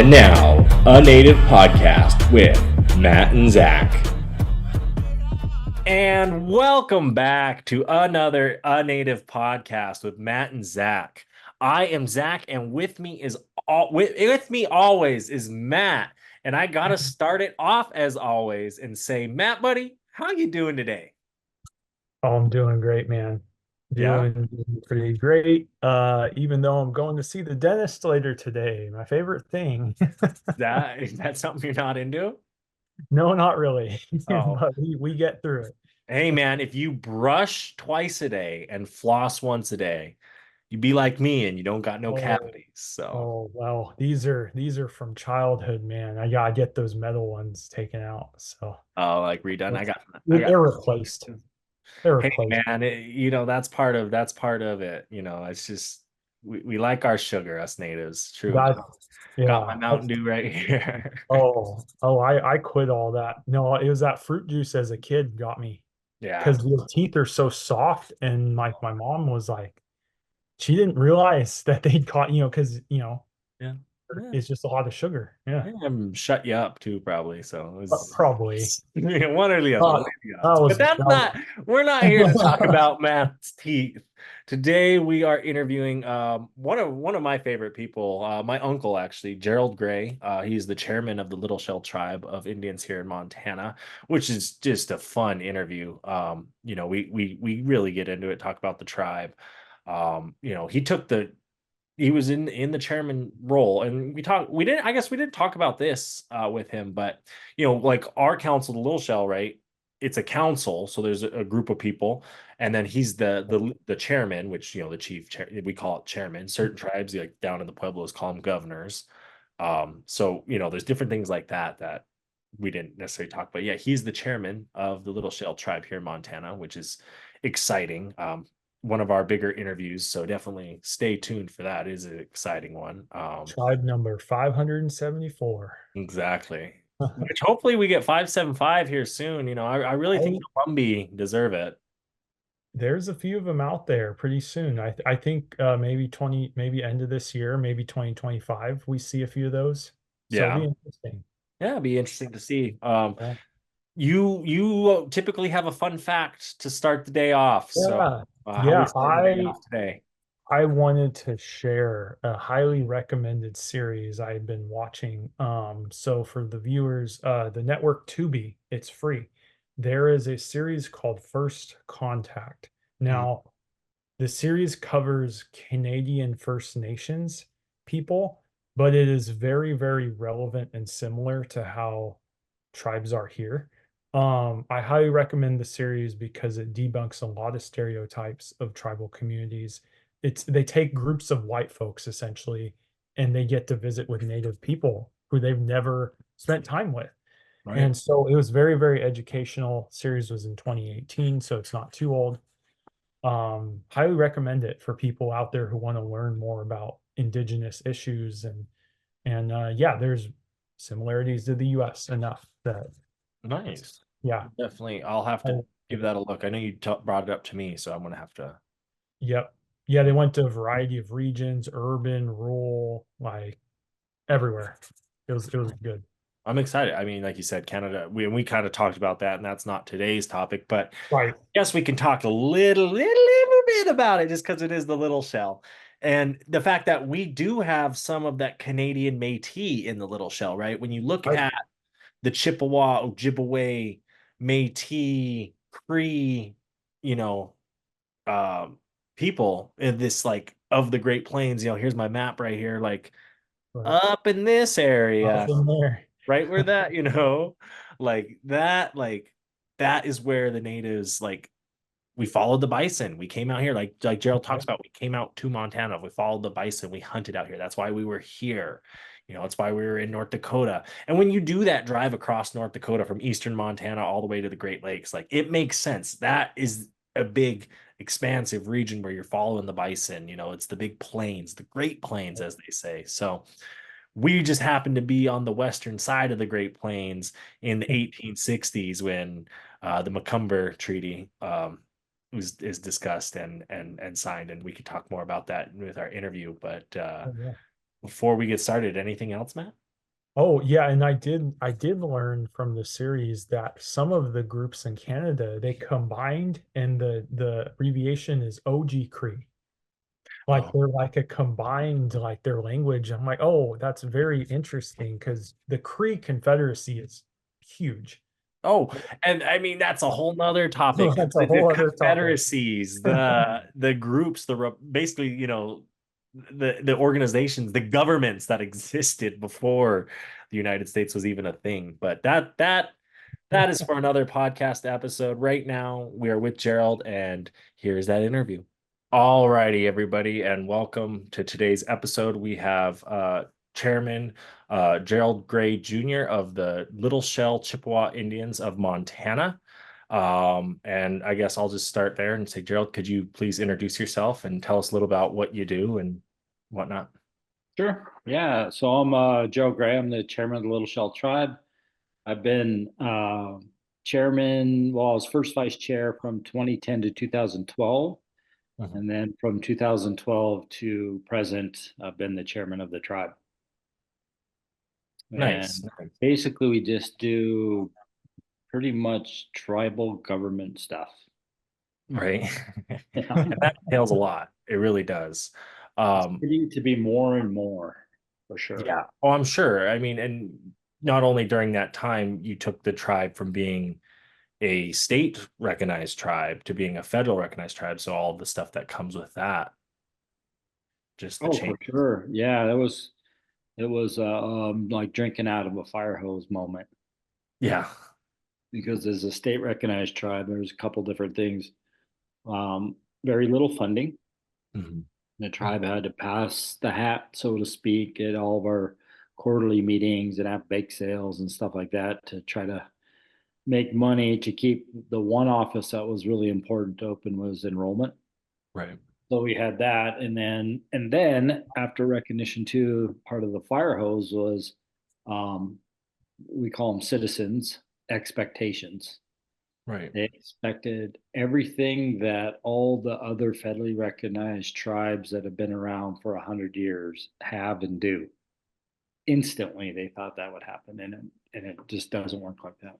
And now, a native podcast with Matt and Zach. And welcome back to another A Native podcast with Matt and Zach. I am Zach, and with me always is Matt. And I gotta start it off as always and say, Matt, buddy, how you doing today? Oh, I'm doing great, man. Yeah, Doing pretty great. Even though I'm going to see the dentist later today, my favorite thing. that is that something you're not into? No, not really. Oh, But we get through it. hey man, if you brush twice a day and floss once a day, you be like me and you don't got no Oh, cavities. So, oh well, these are from childhood, man. I gotta get those metal ones taken out. So like redone. it's- I got. they're replaced. They're Hey replaced. man, that's part of it. It's just we like our sugar, us natives. True. That, Got my yeah. Mountain Dew right here. I quit all that. No, it was that fruit juice as a kid got me Yeah. because your teeth are so soft. And my mom was like, she didn't realize that they'd caught, because, Yeah. Yeah. it's just a lot of sugar. Yeah, I'm shut you up too, probably. So it was probably. one or the other. What Uh, are the that odds? But was, that's that not, we're not here to talk about Matt's teeth. Today we are interviewing one of my favorite people, my uncle actually, Gerald Gray. He's the chairman of the Little Shell tribe of Indians here in Montana, which is just a fun interview. We really get into it, talk about the tribe. He was in the chairman role, and we didn't talk about this with him, but like our council, the Little Shell, right? It's a council, so there's a group of people, and then he's the chairman, which the chief chair, we call it chairman. Certain tribes, like down in the Pueblos, call them governors. So there's different things like that we didn't necessarily talk about. Yeah, he's the chairman of the Little Shell tribe here in Montana, which is exciting. One of our bigger interviews, so definitely stay tuned for that. It is an exciting one. tribe number 574. Exactly. Which hopefully we get 575 here soon. I really think I, Columbia deserve it. there's a few of them out there pretty soon. I think maybe 20, maybe end of this year, maybe 2025, we see a few of those. So it'll be Yeah. interesting. Yeah, it'd be interesting to see. Yeah. You typically have a fun fact to start the day off. So, Yeah. how we Yeah. starting the day off today? I wanted to share a highly recommended series I had been watching. So for the viewers, the network Tubi, it's free. There is a series called First Contact. Mm, Now, the series covers Canadian First Nations people, but it is very, very relevant and similar to how tribes are here. I highly recommend the series because it debunks a lot of stereotypes of tribal communities. They take groups of white folks essentially, and they get to visit with native people who they've never spent time with. right. And so it was very, very educational. Series was in 2018, so it's not too old. Highly recommend it for people out there who want to learn more about indigenous issues and yeah, there's similarities to the US enough that Nice. yeah. Definitely. I'll have I, to give that a look. I know you brought it up to me, so I'm gonna have to. yep. Yeah, they went to a variety of regions, urban, rural, like everywhere. It was good. I'm excited. I mean, like you said, Canada. We kind of talked about that, and that's not today's topic, but Right. yes, we can talk a little bit about it just because it is the Little Shell, and the fact that we do have some of that Canadian Métis in the Little Shell, right? When you look Right. at the Chippewa, Ojibwe, Métis, Cree, you know, um, people in this like of the Great Plains. Here's my map right here, like Right. up in this Up area, in there. right where that, like that is where the natives like we followed the bison. We came out here, like Gerald talks about. We came out to Montana. We followed the bison. We hunted out here. That's why we were here. It's why we were in North Dakota. And when you do that drive across North Dakota from eastern Montana all the way to the Great Lakes, like it makes sense. That is a big, expansive region where you're following the bison. It's the big plains, the Great Plains, as they say. So we just happened to be on the western side of the Great Plains in the 1860s when the Macomber Treaty is discussed and signed, and we could talk more about that with our interview. But Oh, yeah. before we get started, anything else, Matt? Oh yeah, and I did learn from the series that some of the groups in Canada they combined and the abbreviation is OG Cree. Like Oh, they're like a combined like their language. I'm like, oh, that's very interesting because the Cree Confederacy is huge. oh, and I mean that's a whole nother So topic. that's a The whole other topic. confederacies, the groups, basically, the organizations, the governments that existed before the United States was even a thing. But that is for another podcast episode. Right now, we are with Gerald, and here's that interview. All righty, everybody, and welcome to today's episode. We have Chairman Gerald Gray Jr. of the Little Shell Chippewa Indians of Montana. And I guess I'll just start there and say, Gerald, could you please introduce yourself and tell us a little about what you do and whatnot? Sure. Yeah. So I'm Joe Gray. I'm the chairman of the Little Shell Tribe. I've been chairman, well, I was first vice chair from 2010 to 2012. Mhm. And then from 2012 to present, I've been the chairman of the tribe. Nice. And Nice. basically, we just do pretty much tribal government stuff. Right. Yeah. And that entails a lot. It really does. It's Um, getting to be more and more for sure. yeah. Oh, I'm sure. I mean, and not only during that time, you took the tribe from being a state recognized tribe to being a federal recognized tribe. So all the stuff that comes with that, just the Oh, for change. sure. Yeah, it was like drinking out of a fire hose moment. Yeah. Because as a state recognized tribe, there's a couple different things. Very little funding. Mhm. The tribe had to pass the hat, so to speak, at all of our quarterly meetings and have bake sales and stuff like that to try to make money to keep the one office that was really important to open was enrollment. Right. So we had that, and then after recognition too, part of the fire hose was um, we call them citizens expectations. Right. They expected everything that all the other federally recognized tribes that have been around for 100 years have and do. Instantly, they thought that would happen, and it just doesn't work like that.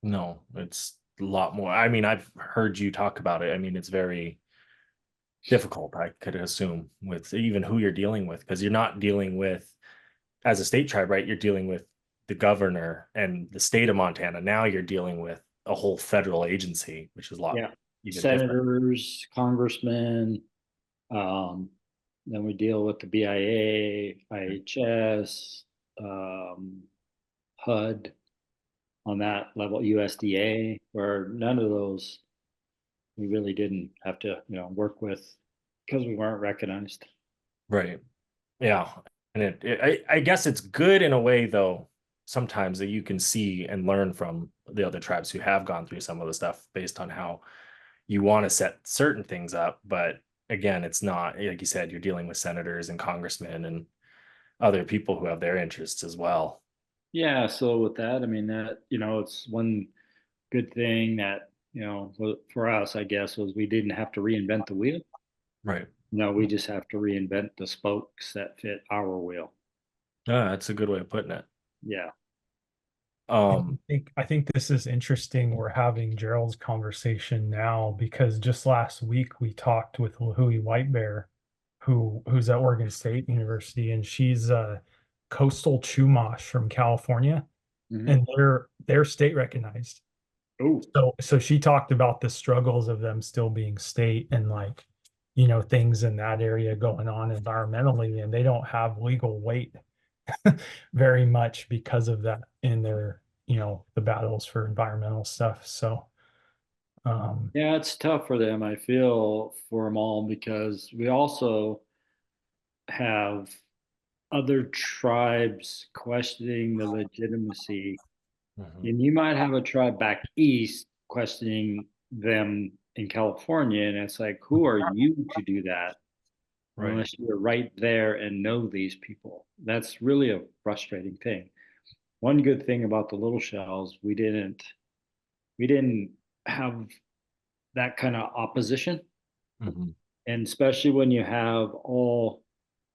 No, it's a lot more. I mean, I've heard you talk about it. I mean, it's very difficult, I could assume, with even who you're dealing with, because you're not dealing with, as a state tribe, right? You're dealing with the governor and the state of Montana. Now you're dealing with a whole federal agency, which is a lot Yeah, even different. senators, congressmen. Um, then we deal with the BIA, IHS, HUD on that level, USDA, where none of those we really didn't have to, work with because we weren't recognized. Right. Yeah. And I guess it's good in a way, though, sometimes that you can see and learn from the other tribes who have gone through some of the stuff based on how you want to set certain things up. But again, it's not, like you said, you're dealing with senators and congressmen and other people who have their interests as well. Yeah, so with that, I mean that, it's one good thing that, for us, I guess, was we didn't have to reinvent the wheel. Right. No, we just have to reinvent the spokes that fit our wheel. That's a good way of putting it. Yeah. And Um, I think this is interesting. We're having Gerald's conversation now because just last week we talked with Lahui White Bear, who's at Oregon State University, and she's coastal Chumash from California, Hmm. and they're state recognized. Oh, So she talked about the struggles of them still being state and like, things in that area going on environmentally, and they don't have legal weight very much because of that in their, the battles for environmental stuff. So, um, yeah, it's tough for them. I feel for them all because we also have other tribes questioning the legitimacy. mhm. And you might have a tribe back east questioning them in California. And it's like, who are you to do that Right. unless you're right there and know these people? That's really a frustrating thing. One good thing about the little shells, we didn't have that kind of opposition. Mhm. And especially when you have all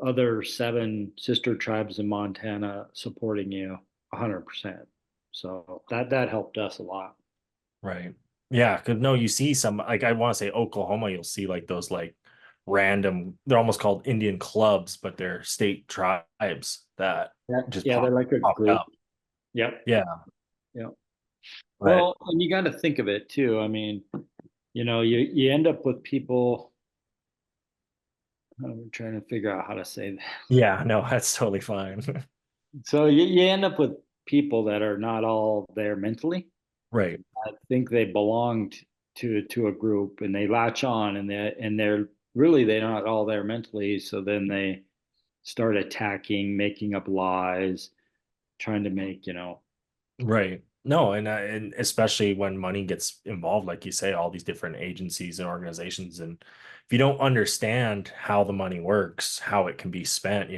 other 7 sister tribes in Montana supporting you 100%. So that helped us a lot. Right. Yeah, because no, you see some, like, I want to say Oklahoma, you'll see like those like random, they're almost called Indian clubs, but they're state tribes that Yeah, just yeah, they're like a popped group. up. Yep. Yeah. Yep. But Well, and you got to think of it too. I mean, you end up with people. I'm trying to figure out how to say that. yeah, no, that's totally fine. So you end up with people that are not all there mentally. Right. I think they belonged to a group and they latch on and they're really they're not all there mentally. So then they start attacking, making up lies, trying to make, Right. No, and especially when money gets involved, like you say, all these different agencies and organizations, and if you don't understand how the money works, how it can be spent,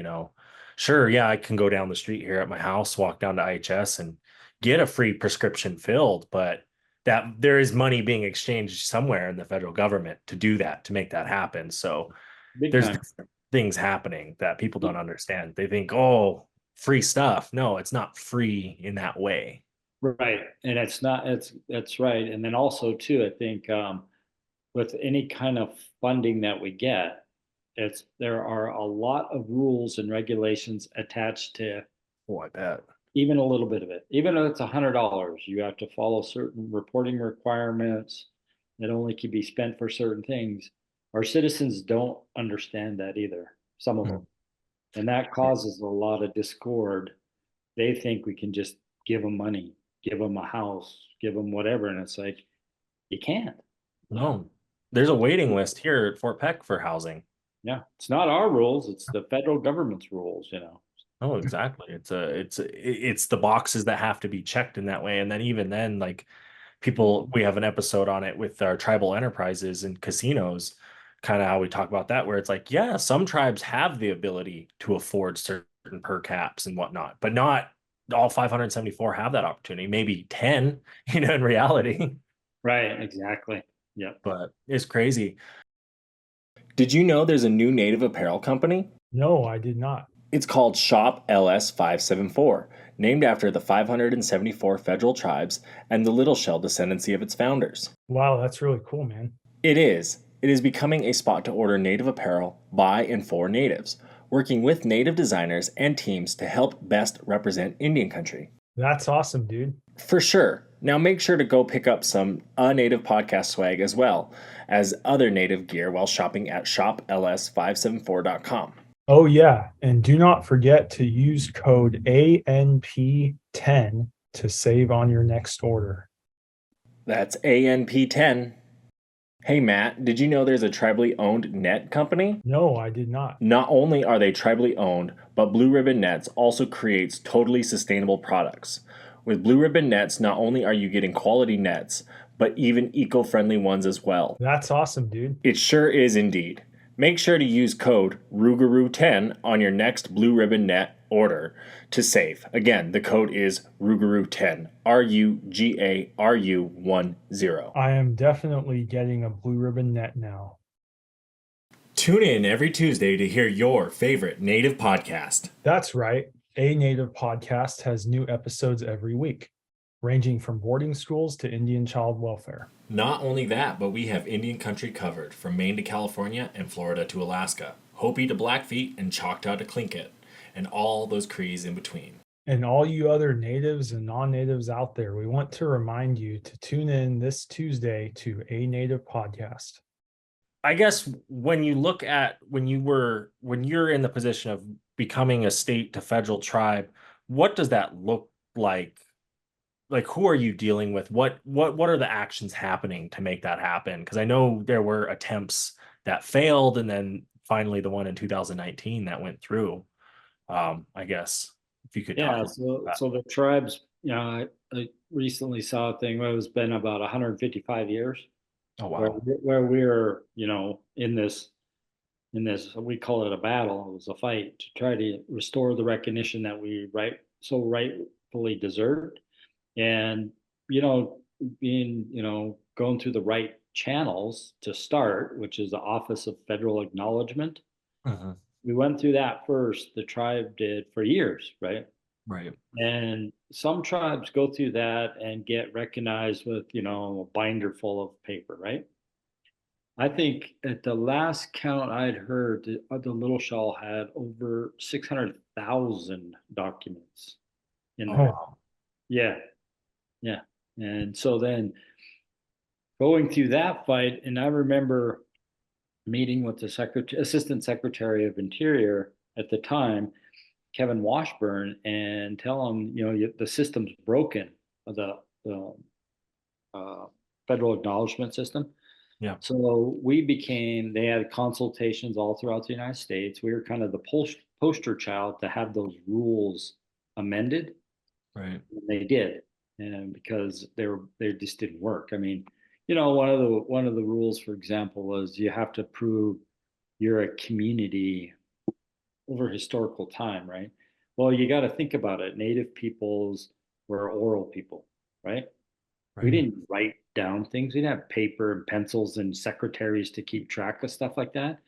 sure, yeah, I can go down the street here at my house, walk down to IHS and get a free prescription filled, but that there is money being exchanged somewhere in the federal government to do that, to make that happen. So big there's time. different things happening that people don't understand. They think, oh, free stuff. No, it's not free in that way. Right. And it's not, that's right. And then also too, I think with any kind of funding that we get, there are a lot of rules and regulations attached to Oh, I bet. even a little bit of it. Even if it's $100, you have to follow certain reporting requirements that only can be spent for certain things. Our citizens don't understand that either, some of Mhm. them. And that causes a lot of discord. They think we can just give them money, give them a house, give them whatever. And it's like, you can't. No, there's a waiting list here at Fort Peck for housing. Yeah. It's not our rules, it's the federal government's rules. Oh, exactly. It's the boxes that have to be checked in that way. And then even then, like people, we have an episode on it with our tribal enterprises and casinos, kind of how we talk about that, where it's like, yeah, some tribes have the ability to afford certain per caps and whatnot, but not all 574 have that opportunity. Maybe 10, in reality. Right. Exactly. Yep. But it's crazy. Did you know there's a new native apparel company? No, I did not. It's called Shop LS 574, named after the 574 federal tribes and the Little Shell descendancy of its founders. Wow, that's really cool, man. It is. It is becoming a spot to order native apparel by and for natives, working with native designers and teams to help best represent Indian country. That's awesome, dude. For sure. Now make sure to go pick up some Native podcast swag as well as other native gear while shopping at shopls574.com. Oh, yeah. And do not forget to use code ANP10 to save on your next order. That's ANP10. Hey Matt, did you know there's a tribally owned net company? No, I did not. Not only are they tribally owned, but Blue Ribbon Nets also creates totally sustainable products. With Blue Ribbon Nets, not only are you getting quality nets, but even eco-friendly ones as well. That's awesome, dude. It sure is indeed. Make sure to use code RUGAROO10 on your next Blue Ribbon Net order to save. Again, the code is RUGAROO10, RUGARU10. I am definitely getting a Blue Ribbon Net now. Tune in every Tuesday to hear your favorite native podcast. That's right. A Native Podcast has new episodes every week, ranging from boarding schools to Indian child welfare. Not only that, but we have Indian country covered from Maine to California and Florida to Alaska, Hopi to Blackfeet and Choctaw to Tlingit, and all those Crees in between. And all you other natives and non-natives out there, we want to remind you to tune in this Tuesday to A Native Podcast. I guess when you look at when you're in the position of becoming a state to federal tribe, what does that look like? Like, who are you dealing with? What are the actions happening to make that happen? Because I know there were attempts that failed, and then finally the one in 2019 that went through. I guess if you could talk Yeah. about that. So the tribes, I recently saw a thing where it's been about 155 years Oh where, wow. where we're, in this, we call it a battle. It was a fight to try to restore the recognition that we so rightfully deserved. And, you know, going through the right channels to start, which is the Office of Federal Acknowledgement, Mhm. we went through that first, the tribe did for years, right? Right. And some tribes go through that and get recognized with, a binder full of paper, right? I think at the last count I'd heard, the Little Shawl had over 600,000 documents in Oh, there. wow. Yeah, yeah. And so then going through that fight, and I remember meeting with the Assistant Secretary of Interior at the time, Kevin Washburn, and tell him, the system's broken, the uh, federal acknowledgement system. Yeah. So they had consultations all throughout the United States. We were kind of the poster child to have those rules amended. Right. And they did, and because they just didn't work. I mean, one of the rules, for example, was you have to prove you're a community over historical time, right? Well, you got to think about it. Native peoples were oral people, right? We Right. didn't write down things. We didn't have paper and pencils and secretaries to keep track of stuff like that.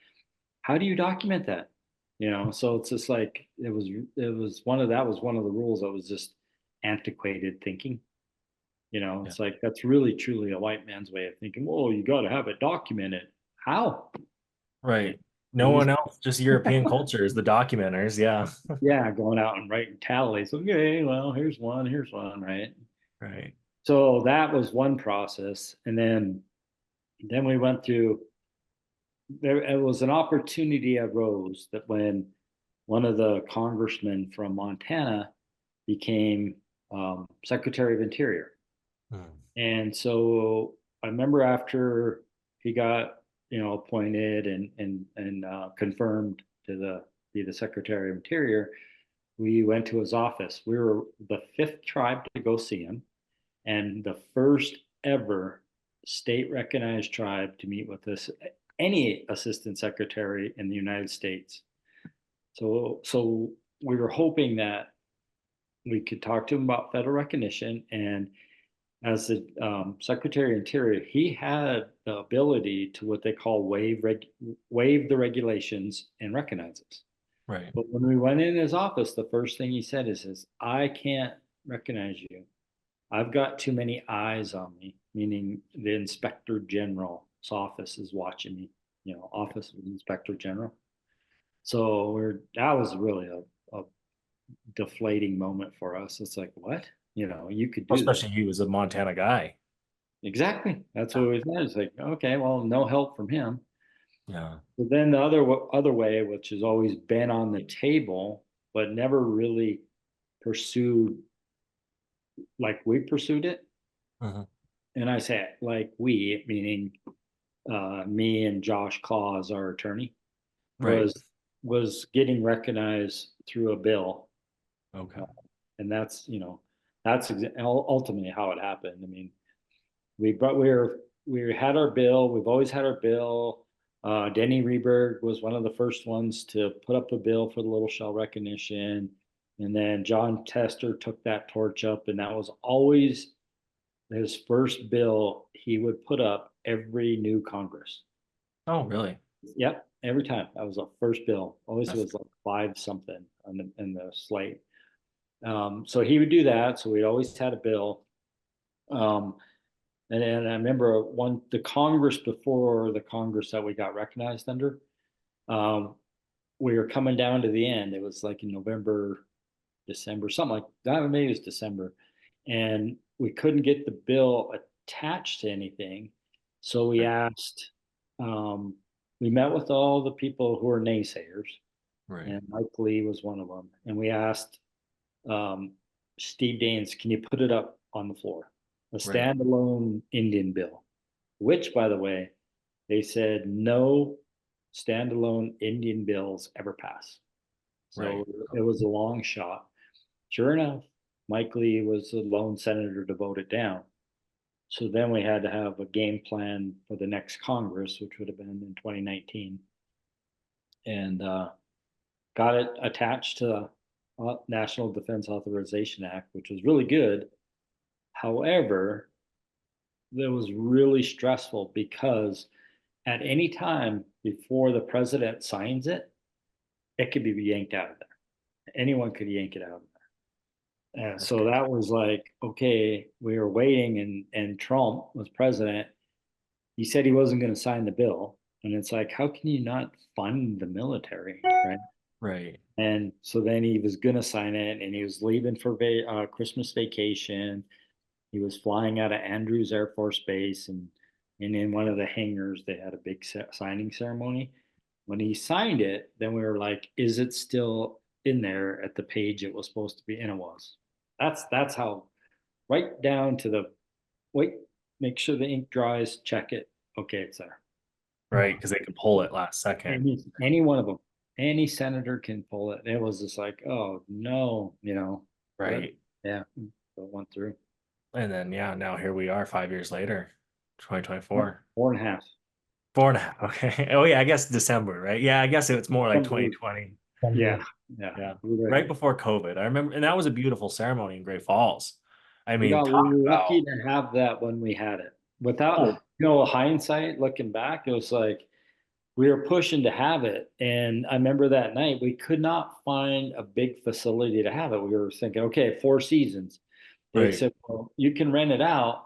How do you document that? So it's just like it was one of the rules that was just antiquated thinking. Yeah. It's like that's really truly a white man's way of thinking. Well, you got to have it documented. How? Right. No Easy. one else, just European culture is the documenters. Yeah. Yeah, going out and writing tallies. Okay, well, here's one, right? Right. So that was one process, and then we went through. There it was an opportunity arose that when one of the congressmen from Montana became Secretary of Interior, and so I remember after he got appointed and confirmed to be the Secretary of Interior, we went to his office. We were the fifth tribe to go see him, and the first ever state recognized tribe to meet with us, any assistant secretary in the United States. So we were hoping that we could talk to him about federal recognition. And as the Secretary of Interior, he had the ability to what they call waive the regulations and recognize us. Right. But when we went in his office, the first thing he said is, "I can't recognize you. I've got too many eyes on me," meaning the Inspector General's office is watching me, Office of the Inspector General. So that was really a deflating moment for us. It's like, what? You could do that. Especially he was a Montana guy. Exactly. That's what we said. It's like, okay, well, no help from him. Yeah. But then the other way, which has always been on the table, but never really pursued like we pursued it. Uh-huh. And I say like we, meaning me and Josh Claus, our attorney, Right. was getting recognized through a bill, Okay. and that's ultimately how it happened. I mean, we had our bill. We've always had our bill. Denny Reberg was one of the first ones to put up a bill for the Little Shell recognition, and then John Tester took that torch up, and that was always his first bill he would put up every new Congress. Oh, really? Yep, every time. That was the first bill. Always That's was like 5 something in the slate. So he would do that. So we always had a bill. Um, and I remember the Congress before the Congress that we got recognized under, um, we were coming down to the end. It was like in November, December, something like that. Maybe it was December. And we couldn't get the bill attached to anything. So we asked, we met with all the people who are naysayers, Right. and Mike Lee was one of them. And we asked Steve Daines, can you put it up on the floor? A standalone Indian bill, which, by the way, they said no standalone Indian bills ever pass. So it was a long shot. Sure enough, Mike Lee was the lone senator to vote it down. So then we had to have a game plan for the next Congress, which would have been in 2019, and got it attached to the National Defense Authorization Act, which was really good. However, it was really stressful because at any time before the president signs it, it could be yanked out of there. Anyone could yank it out of there. That's So good. that was like, okay, we were waiting, and Trump was president. He said he wasn't going to sign the bill. And it's like, how can you not fund the military, right? Right. And so then he was going to sign it, and he was leaving for Christmas vacation. He was flying out of Andrews Air Force Base, and in one of the hangars, they had a big signing ceremony. When he signed it, then we were like, is it still in there at the page it was supposed to be? And it was. That's how, right down to the wait, make sure the ink dries, check it. Okay, it's there. Right. Because they could pull it last second. Any one of them, any senator can pull it. It was just like, oh no, Right. But yeah, it went through. And then, yeah, now here we are 5 years later, 2024. 4.5. 4.5. Okay. Oh, yeah. I guess December, right? Yeah. I guess it's more like 2020. Yeah, Yeah. yeah. Right before COVID. I remember, and that was a beautiful ceremony in Great Falls. I We mean, talk were lucky about, to have that when we had it. Without, oh, hindsight, looking back, it was like we were pushing to have it. And I remember that night we could not find a big facility to have it. We were thinking, okay, Four Seasons. They right. said, well, you can rent it out,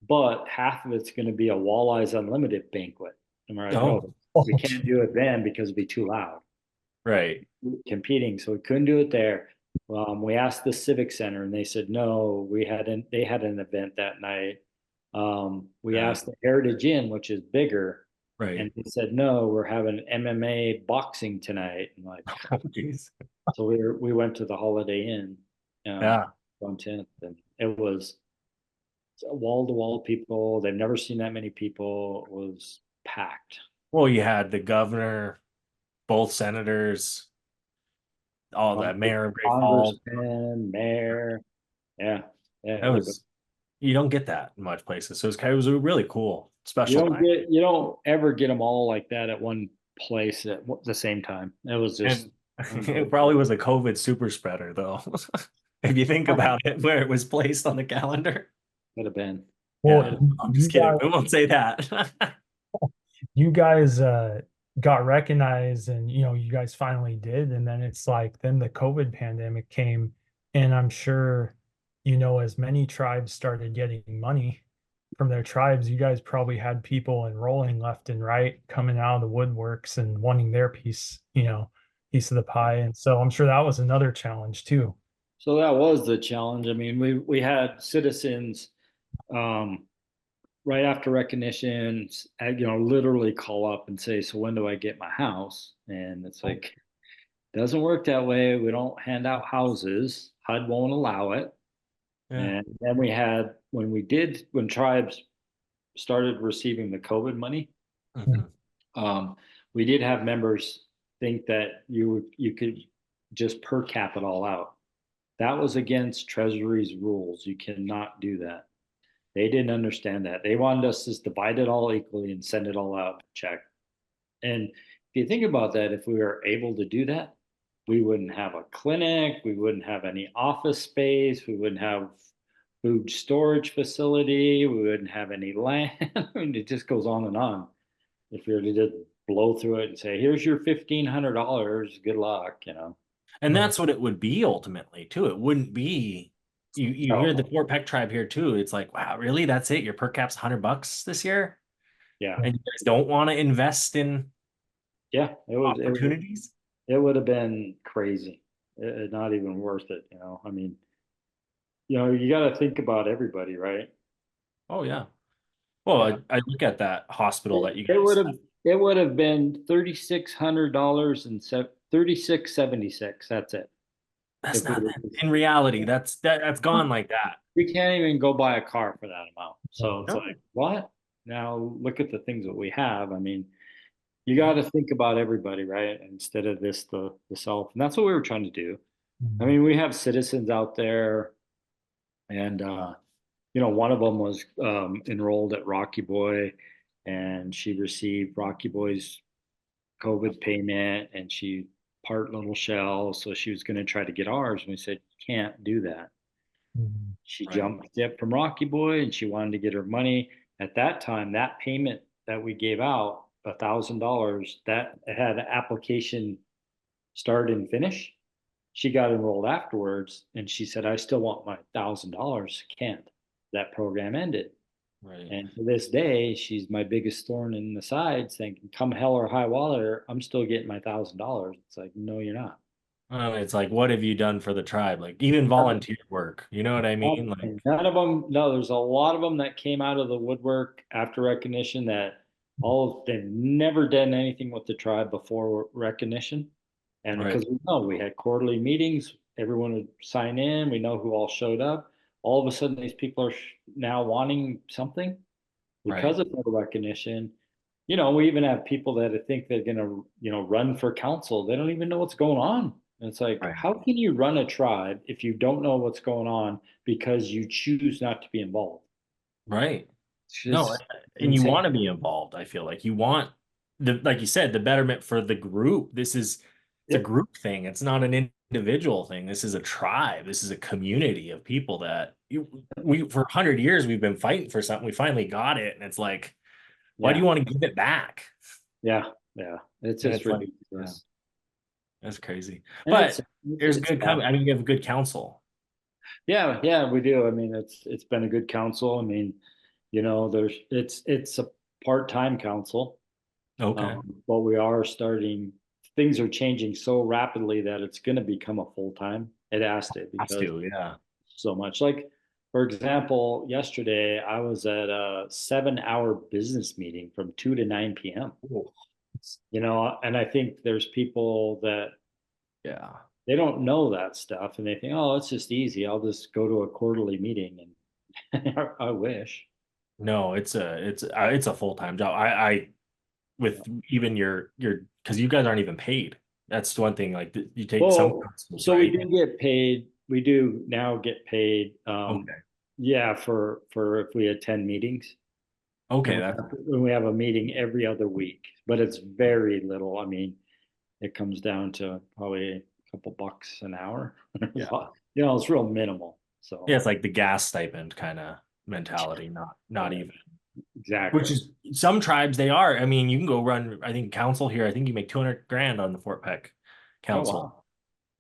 but half of it's going to be a Walleyes Unlimited banquet. And we're like, Oh, oh, we can't do it then because it'd be too loud right. competing. So we couldn't do it there. We asked the Civic Center, and they said no. They had an event that night. We Yeah. asked the Heritage Inn, which is bigger, Right. and they said no. We're having MMA boxing tonight. And like, Oh, geez. so we went to the Holiday Inn, Yeah. on 10th, and it was wall to wall people. They've never seen that many people. It was packed. Well, you had the governor, both senators, all the mayor of Great Falls. Congressman, mayor, yeah, yeah. That was, you don't get that in much places. So it was a really cool, special night. You don't ever get them all like that at one place at the same time. It was just, And it probably was a COVID super spreader, though. If you think about it, where it was placed on the calendar. could have been. Well, Yeah, I'm just kidding. We won't say that. you guys got recognized, and you guys finally did, and then it's like then the COVID pandemic came, and I'm sure as many tribes started getting money from their tribes, you guys probably had people enrolling left and right, coming out of the woodworks and wanting their piece of the pie. And so I'm sure that was another challenge too. So that was the challenge. I mean, we had citizens, right after recognition, literally call up and say, "So when do I get my house?" And it's like, doesn't work that way. We don't hand out houses. HUD won't allow it. Yeah. And then when tribes started receiving the COVID money, we did have members think that you could just per cap it all out. That was against Treasury's rules. You cannot do that. They didn't understand that. They wanted us to divide it all equally and send it all out check. And if you think about that, if we were able to do that, we wouldn't have a clinic, we wouldn't have any office space, we wouldn't have food storage facility, we wouldn't have any land. I mean, it just goes on and on. If you were to just blow through it and say, "Here's your $1,500, good luck," And that's what it would be ultimately, too. It wouldn't be, you hear the Fort Peck tribe here, too. It's like, wow, really? That's it? Your per cap's $100 this year? Yeah. And you guys don't want to invest in opportunities? It would have been crazy. Not even worth it. I mean, you got to think about everybody, right? Oh, yeah. Well, Yeah. I look at that hospital that you It would guys have it would have been $3,600 and 36.76. That's it. That's If we not were- that. In reality, that's gone like that. We can't even go buy a car for that amount. So it's No. like, what? Now look at the things that we have. I mean, you got to think about everybody, right? Instead of the self. And that's what we were trying to do. I mean, we have citizens out there, and one of them was enrolled at Rocky Boy, and she received Rocky Boy's COVID payment, and she part little shell, so she was going to try to get ours, and we said, "You can't do that." She Right. jumped up from Rocky Boy, and she wanted to get her money. At that time, that payment that we gave out, $1,000, that had an application start and finish. She got enrolled afterwards, and she said, I still want my $1,000. Can't. That program ended. Right. And to this day, she's my biggest thorn in the side, saying, come hell or high water, I'm still getting my $1,000. It's like, no, you're not. It's like, what have you done for the tribe? Like even volunteer work, you know what I mean? Like, None of them, no, there's a lot of them that came out of the woodwork after recognition that they've never done anything with the tribe before recognition. And right, because we know we had quarterly meetings, everyone would sign in, we know who all showed up. All of a sudden, these people are now wanting something right, because of the recognition. You know, we even have people that think they're going to, run for council. They don't even know what's going on. And it's like, right, how can you run a tribe if you don't know what's going on because you choose not to be involved? right. It's No, just and you insane. want to be involved. I feel like you want like you said, the betterment for the group. It's a Yep. group thing. It's not an individual thing. This is a tribe. This is a community of people that we for 100 years we've been fighting for something. We finally got it, and it's like, why do Yeah. you want to give it back? Yeah. Yeah. It's And just it's like, yeah, ridiculous. that's crazy. And But there's it's good sad. I mean, you have good counsel. Yeah. Yeah. We do. I mean, it's been a good council. I mean, it's a part-time council. Okay. But we are starting, things are changing so rapidly that it's going to become a full time. It has to Has because to, yeah. so much. Like, for example, yesterday I was at a 7 hour business meeting from 2 to 9 p.m. Cool. And I think there's people that Yeah. they don't know that stuff and they think, oh, it's just easy. I'll just go to a quarterly meeting and I wish. No, it's a full-time job. I with even your because you guys aren't even paid. That's the one thing. Like you take some Well, councils, so we right? do get paid. We do now get paid. Okay. Yeah, for if we attend meetings, and Okay, we that's have, when we have a meeting every other week, but it's very little. I mean, it comes down to probably a couple bucks an hour. yeah. It's real minimal. Yeah, So it's like the gas stipend kind of mentality, not yeah, even. Which exactly. is some tribes they are. I mean, you can go run, I think council here, I think you make 200 grand on the Fort Peck Oh council. wow.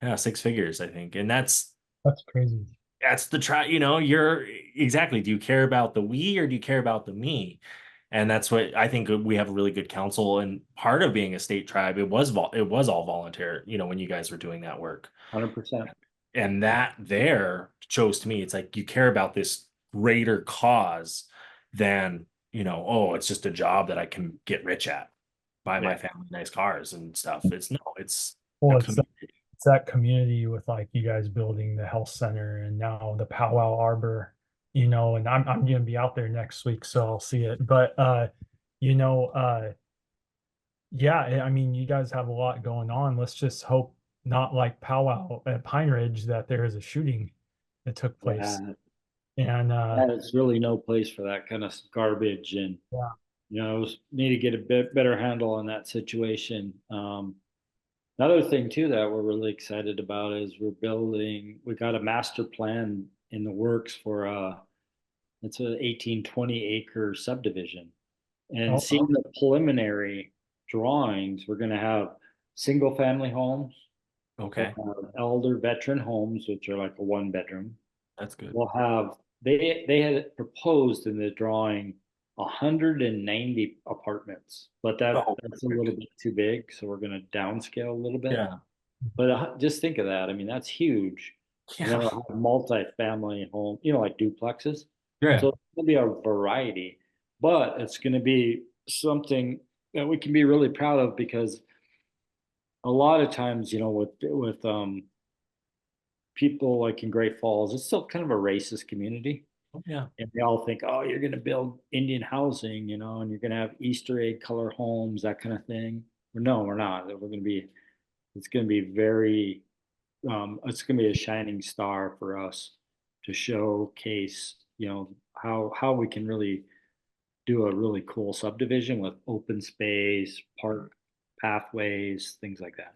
Yeah, six figures, I think. And That's crazy. that's the try, you're exactly. Do you care about the we or do you care about the me? And that's what I think we have a really good council. And part of being a state tribe, it was all volunteer, when you guys were doing that work. 100%. And that there shows to me it's like you care about this greater cause than, oh, it's just a job that I can get rich at, buy my Yeah. family nice cars and stuff. It's a Well, community. it's that community with like you guys building the health center and now the powwow arbor, and I'm gonna be out there next week, so I'll see it. But you know, yeah, I mean, you guys have a lot going on. Let's just hope not like powwow at Pine Ridge that there is a shooting that took place. Yeah. And There's really no place for that kind of garbage, and yeah, need to get a bit better handle on that situation. Another thing too that we're really excited about is we got a master plan in the works for it's an 18-20 acre subdivision. And oh, seeing the preliminary drawings, we're gonna have single family homes, we'll Okay, have elder veteran homes, which are like a 1 bedroom. that's good. We'll have they had proposed in the drawing 190 apartments, but Oh, that's a little perfect. bit too big, so we're going to downscale a little bit. Yeah. But just think of that. I mean, that's huge. And then Yeah. we'll have multi-family home, like duplexes. Yeah. So it's going to be a variety, but it's going to be something that we can be really proud of because a lot of times, with people like in Great Falls, it's still kind of a racist community. Yeah. And they all think, oh, you're going to build Indian housing, and you're going to have Easter egg color homes, that kind of thing. No, we're not. It's going to be it's going to be a shining star for us to showcase, how we can really do a really cool subdivision with open space, park pathways, things like that.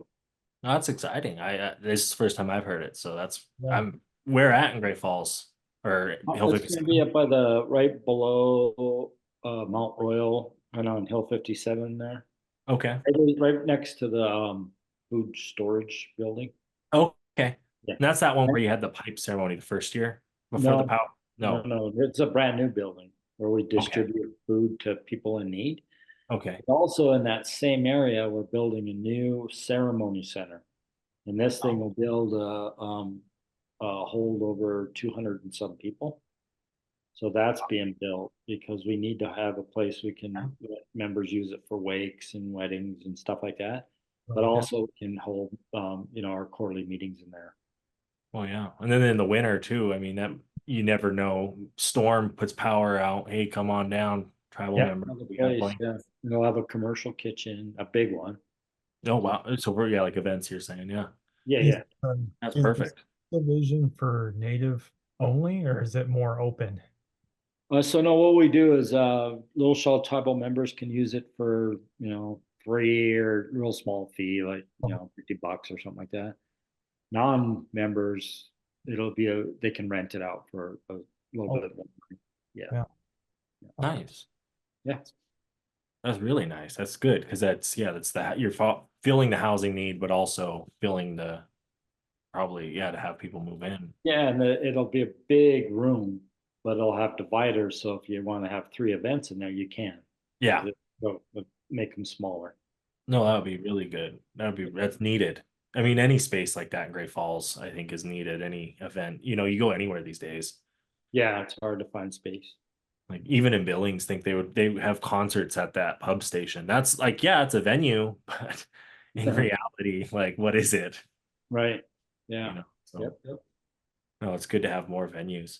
No, that's exciting. This is the first time I've heard it. So yeah. I'm where at in Great Falls or Hill It's going to be 57. up by right below Mount Royal, and on Hill 57 there. Okay. Right next to the food storage building. Oh, okay. Yeah. And that's that one where you had the pipe ceremony the first year before the No, power. no, No. no, it's a brand new building where we Okay. distribute food to people in need. Okay. Also in that same area, we're building a new ceremony center. And this thing will build hold over 200 and some people. So that's being built because we need to have a place we can let members use it for wakes and weddings and stuff like that. But Okay. also can hold our quarterly meetings in there. Well, yeah. And then in the winter too. I mean, that you never know. Storm puts power out. Hey, come on down, tribal Yeah, member. another We got place. plenty. Yeah, we'll have a commercial kitchen, a big one. Oh wow. So we're yeah, like events you're saying. Yeah. Yeah, Is, yeah. That's is this perfect. division for native only, or is it more open? So no, what we do is Little Shell tribal members can use it for free or real small fee, like $50 or something like that. Non-members, they can rent it out for a little Oh, bit more. Yeah, yeah. Nice. yeah, That's really nice. That's good because that's you're filling the housing need, but also filling the probably to have people move in. yeah. And it'll be a big room, but it'll have dividers. So if you want to have 3 events in there, you can. Yeah. It'll make them smaller. No, that would be really good. That's needed. I mean, any space like that in Great Falls, I think, is needed. Any event, you go anywhere these days. Yeah, it's hard to find space. Like even in Billings, think they would have concerts at that pub station. That's like, yeah, it's a venue, but in reality, like, what is it? Right. Yeah. So Yep. no, it's good to have more venues.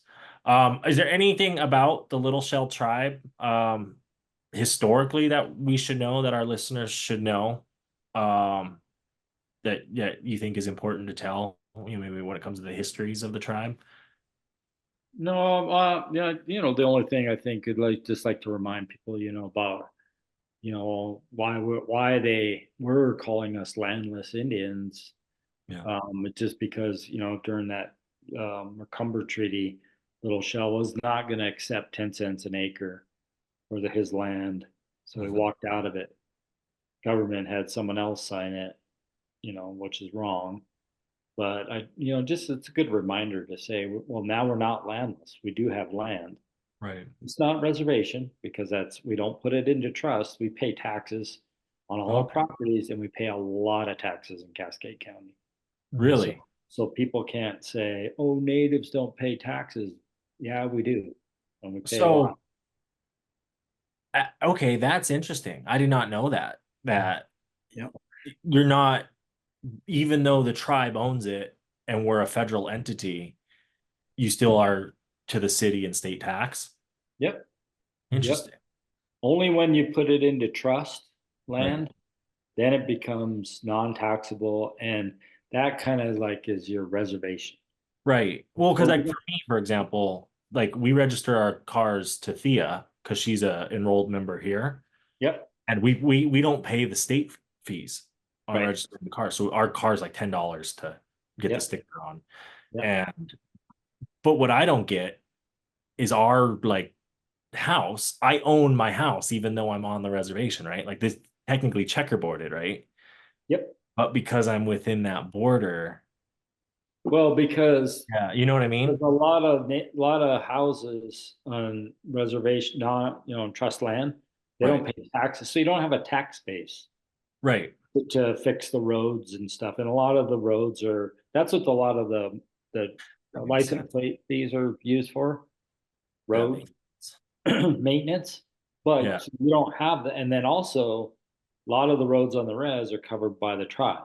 Is there anything about the Little Shell tribe, historically that we should know that our listeners should know, that you think is important to tell? Maybe when it comes to the histories of the tribe. No, yeah, the only thing I think I'd like to remind people, about, why they were calling us landless Indians. Yeah. It's just because, during that Macumber Treaty, Little Shell was not going to accept 10 cents an acre for his land. So he walked out of it. Government had someone else sign it, which is wrong. But just it's a good reminder to say, well, now we're not landless. We do have land. Right. It's not reservation because we don't put it into trust. We pay taxes on all our properties, and we pay a lot of taxes in Cascade County. Really? So people can't say, oh, natives don't pay taxes. Yeah, we do. And we pay a lot. Okay, that's interesting. I did not know that. Yeah. You're not, even though the tribe owns it and we're a federal entity, you still are to the city and state tax. Yep. Interesting. Yep. Only when you put it into trust land, Right. then it becomes non-taxable, and that kind of like is your reservation. Right. Well, because like for me, for example, like we register our cars to Thea because she's a enrolled member here. Yep. And we don't pay the state fees on Right. registering the car. So our car is like $10 to get the sticker on. Yep. But what I don't get is our like house. I own my house even though I'm on the reservation, right? Like this technically checkerboarded, right? Yep. But because I'm within that border, Well, because yeah, you know what I mean? there's a lot of houses on reservation, not trust land. They don't pay taxes, so you don't have a tax base Right. to fix the roads and stuff. And a lot of the roads that's what a lot of the license plate fees are used for, road maintenance. But you don't have that, and then also a lot of the roads on the res are covered by the tribe.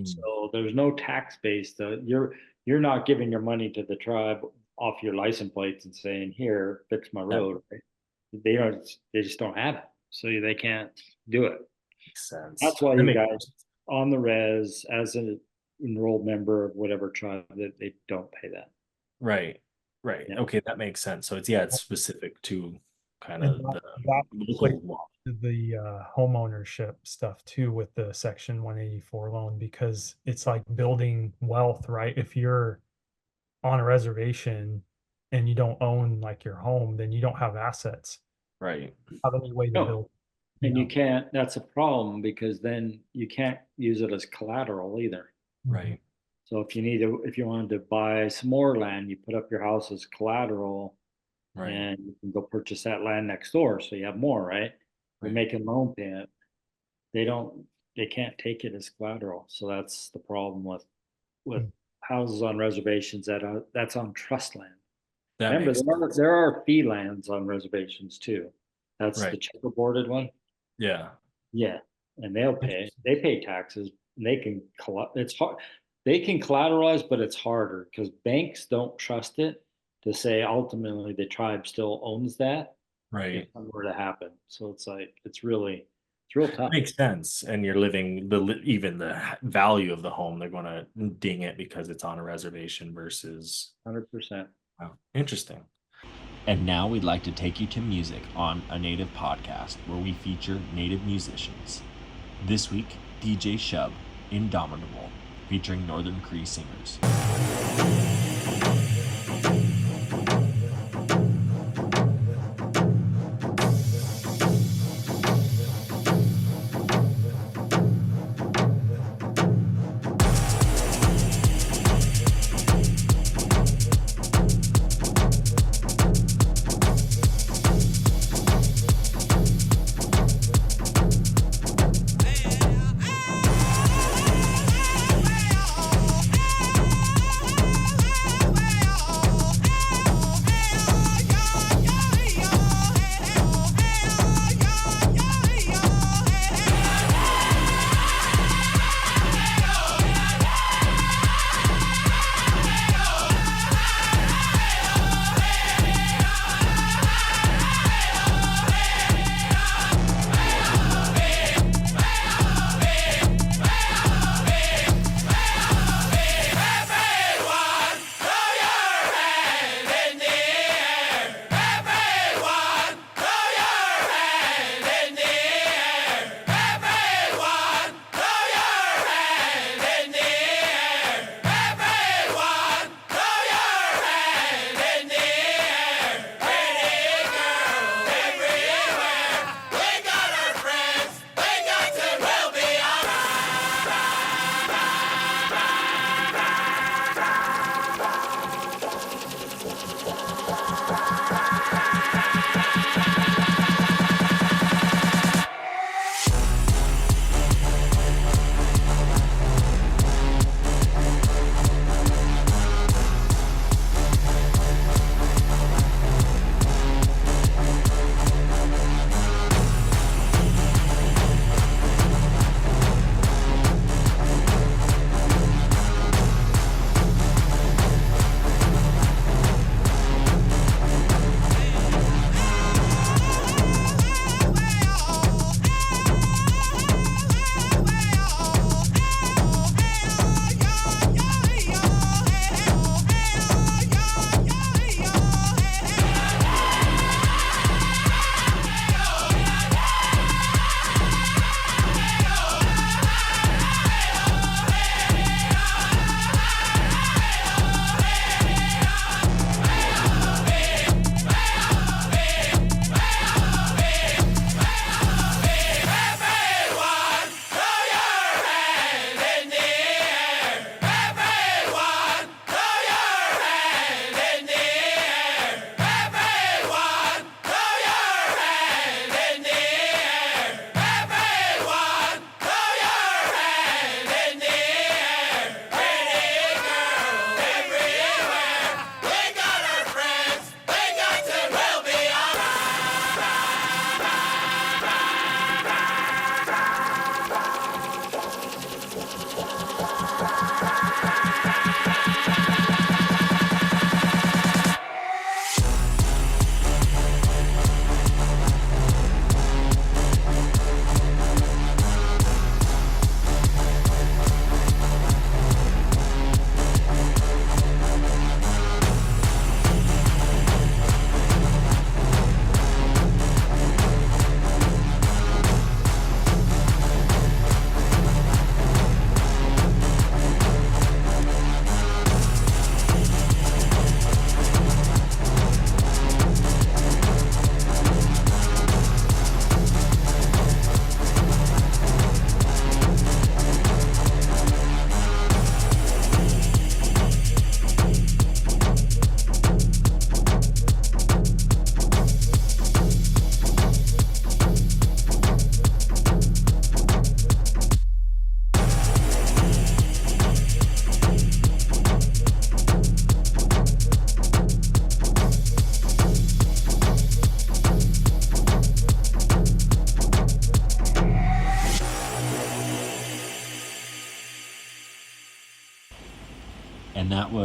So there's no tax base. You're not giving your money to the tribe off your license plates and saying, "Here, fix my road." Right? They just don't have it, so they can't do it. Makes sense. That's why you guys on the res as an enrolled member of whatever tribe that they don't pay that. Right. Yeah. Okay, that makes sense. So it's specific to kind of the local law. The home ownership stuff too with the Section 184 loan, because it's like building wealth, right? If you're on a reservation and you don't own like your home, then you don't have assets. Right. Have any way to build. And Yeah. you can't, that's a problem because then you can't use it as collateral either. Right. So if you wanted to buy some more land, you put up your house as collateral Right. and you can go purchase that land next door. So you have more, right? You're Right. making loan payment. They can't take it as collateral. So that's the problem with houses on reservations that's on trust land. That Remember, makes sense. there are fee lands on reservations too. That's the Right. checkerboarded one. Yeah. Yeah, and they pay taxes. And they can it's hard. They can collateralize, but it's harder because banks don't trust it to say ultimately the tribe still owns that if Right. something were to happen. So it's like it's real tough. Makes sense. And you're living even the value of the home, they're going to ding it because it's on a reservation versus 100%. wow, interesting. And now we'd like to take you to music on a Native podcast where we feature Native musicians. This week, DJ Shub, Indomitable, featuring Northern Cree singers.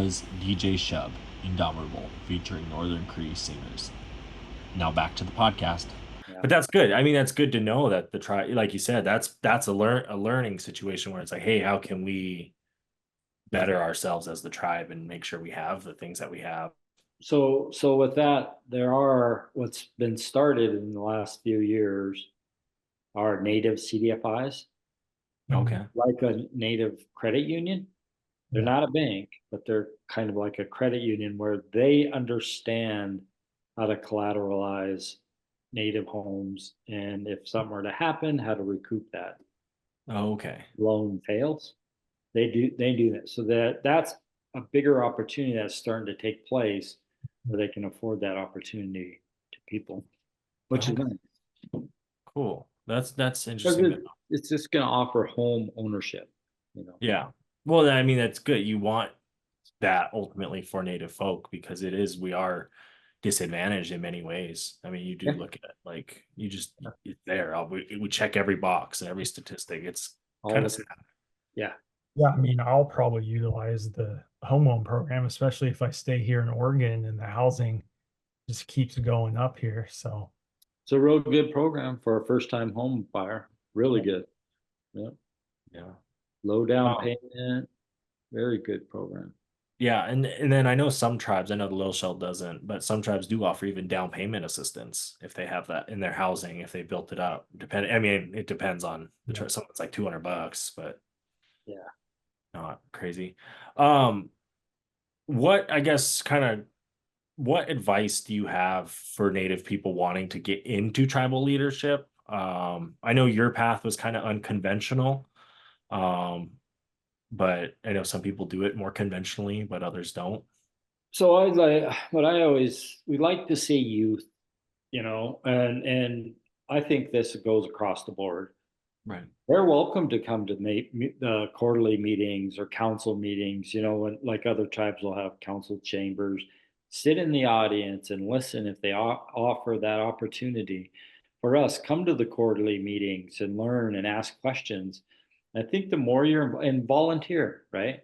was DJ Shub, Indomitable, featuring Northern Cree singers. Now back to the podcast. Yeah. But that's good. I mean, that's good to know that the tribe, like you said, that's a learning situation where it's like, hey, how can we better ourselves as the tribe and make sure we have the things that we have? So with that, there are what's been started in the last few years are native CDFIs, Okay. like a native credit union. They're not a bank, but they're kind of like a credit union where they understand how to collateralize native homes, and if something were to happen, how to recoup that Okay. loan fails. They do that. So that's a bigger opportunity that's starting to take place where they can afford that opportunity to people, which is Okay. nice. Cool. That's Because interesting. it's just going to offer home ownership, Yeah. Well, I mean, that's good. You want that ultimately for Native folk because we are disadvantaged in many ways. I mean, you do Yeah. look at like it's there. We check every box and every statistic. It's All kind the of sad. Yeah. Yeah, I mean, I'll probably utilize the home loan program, especially if I stay here in Oregon and the housing just keeps going up here. So It's a real good program for a first time home buyer. Really good. Yeah. Yeah. Low down Um, payment. Very good program. Yeah, and then I know some tribes, I know the Little Shell doesn't, but some tribes do offer even down payment assistance if they have that in their housing, if they built it up. I mean, it depends on the tribe. Some it's like $200, but Yeah. not crazy. What I guess what advice do you have for Native people wanting to get into tribal leadership? I know your path was kind of unconventional. Um, but I know some people do it more conventionally, but others don't. So we like to see youth, and I think this goes across the board. Right. They're welcome to come to the quarterly meetings or council meetings, when like other tribes will have council chambers. Sit in the audience and listen if they offer that opportunity. For us, come to the quarterly meetings and learn and ask questions. I think the more and volunteer, right?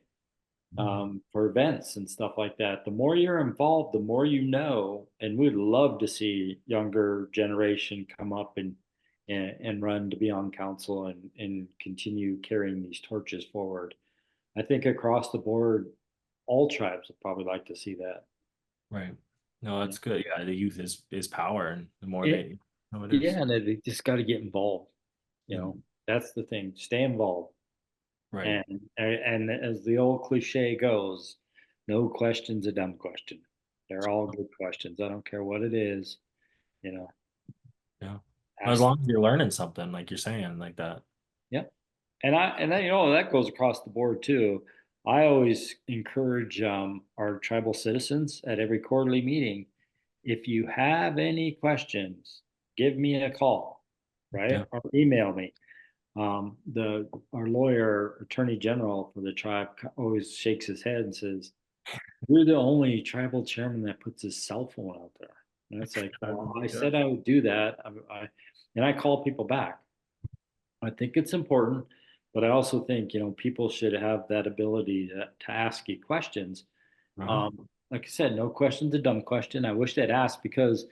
For events and stuff like that. The more you're involved, the more you know. And we'd love to see younger generation come up and run to be on council and continue carrying these torches forward. I think across the board, all tribes would probably like to see that. Right. No, that's good. Yeah, the youth is power, and the more Yeah. they know it is. Yeah, and they just got to get involved. Mhm. That's the thing. Stay involved. Right. And as the old cliche goes, no question's a dumb question. They're all good questions. I don't care what it is, you know. Yeah. As Ask. long as you're learning something, like you're saying, like that. Yep. And then, that goes across the board too. I always encourage our tribal citizens at every quarterly meeting. If you have any questions, give me a call, Yeah. right? Or email me. Our lawyer, attorney general for the tribe, always shakes his head and says, "You're the only tribal chairman that puts his cell phone out there." And it's like, well, I said I would do that. And I call people back. I think it's important, but I also think people should have that ability to ask you questions. Uh-huh. Like I said, no question's a dumb question. I wish they'd ask because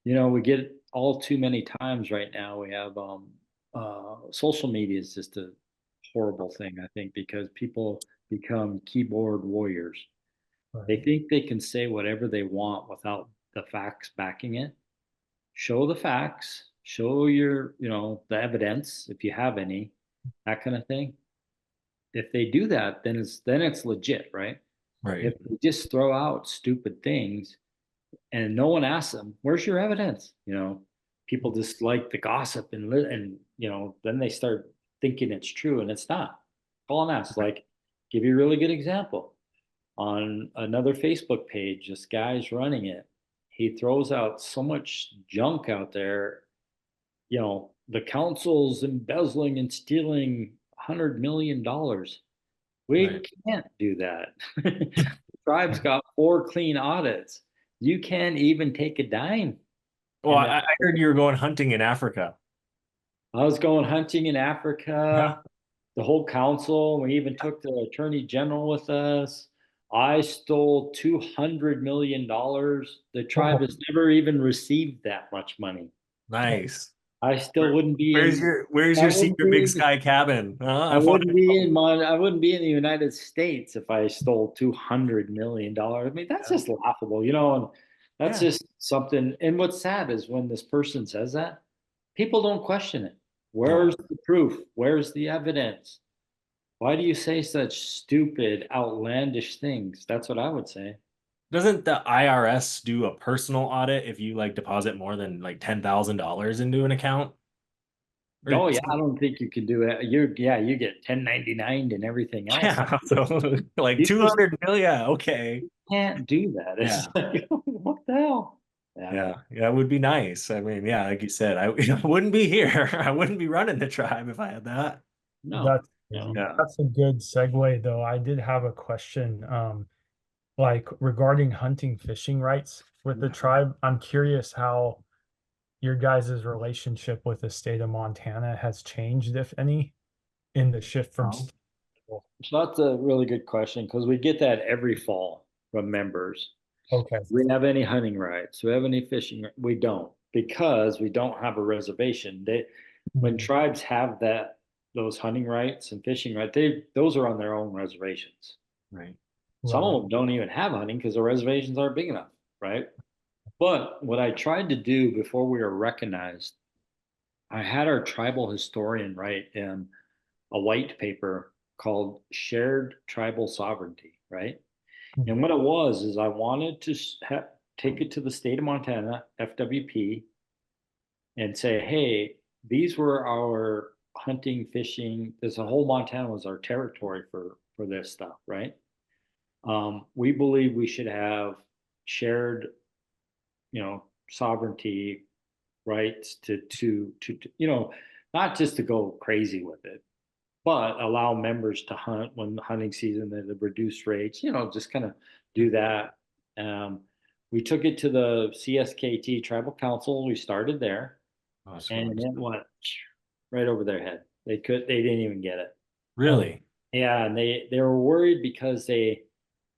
we get all too many times right now. We have social media is just a horrible thing, I think, because people become keyboard warriors. They think they can say whatever they want without the facts backing it. Show the facts, show the evidence if you have any, that kind of thing. If they do that, then it's legit, right? Right. If they just throw out stupid things and no one asks them, "Where's your evidence?" People just like the gossip and then they start thinking it's true and it's not. Call and ask. Like, give you a really good example on another Facebook page. This guy's running it. He throws out so much junk out there. The council's embezzling and stealing $100 million. We Right. can't do that. The tribe's got 4 clean audits. You can't even take a dime. Well, And I heard you were going hunting in Africa. I was going hunting in Africa, Yeah. the whole council. We even took the attorney general with us. I stole $200 million. The tribe has never even received that much money. Nice. I still wouldn't be Where's I your wouldn't secret big be- sky cabin? Huh? I wouldn't be in the United States if I stole $200 million. I mean, that's just laughable, and that's Yeah. just something. And what's sad is when this person says that, people don't question it. Where's the proof? Where's the evidence? Why do you say such stupid, outlandish things? That's what I would say. Doesn't the IRS do a personal audit if you like deposit more than like $10,000 into an account? Or Oh yeah, I don't think you can do it. You get 1099 and everything else. yeah, so like You just 200 million. Okay. can't do that. It's like, what the hell? Yeah, it would be nice. I mean, yeah, like you said, I wouldn't be here. I wouldn't be running the tribe if I had that. No, That's no. Yeah. that's a good segue though. I did have a question, like regarding hunting fishing rights with the tribe. I'm curious how your guys' relationship with the state of Montana has changed, if any, in the shift from Oh. So that's a really good question because we get that every fall from members. okay. Do we have any hunting rights? Do we have any fishing? We don't because we don't have a reservation. When tribes have those hunting rights and fishing rights, those are on their own reservations. Right. Some of them don't even have hunting because the reservations aren't big enough, right? But what I tried to do before we were recognized, I had our tribal historian write a white paper called Shared Tribal Sovereignty, right? And what it was is I wanted to take it to the state of Montana, FWP, and say, hey, these were our hunting, fishing. This whole Montana was our territory for this stuff, right? We believe we should have shared, sovereignty rights to not just to go crazy with it, but allow members to hunt when hunting season at a reduced rates, just kind of do that. We took it to the CSKT tribal council. We started there and it went right over their head. They didn't even get it. Really? Yeah. And they were worried because they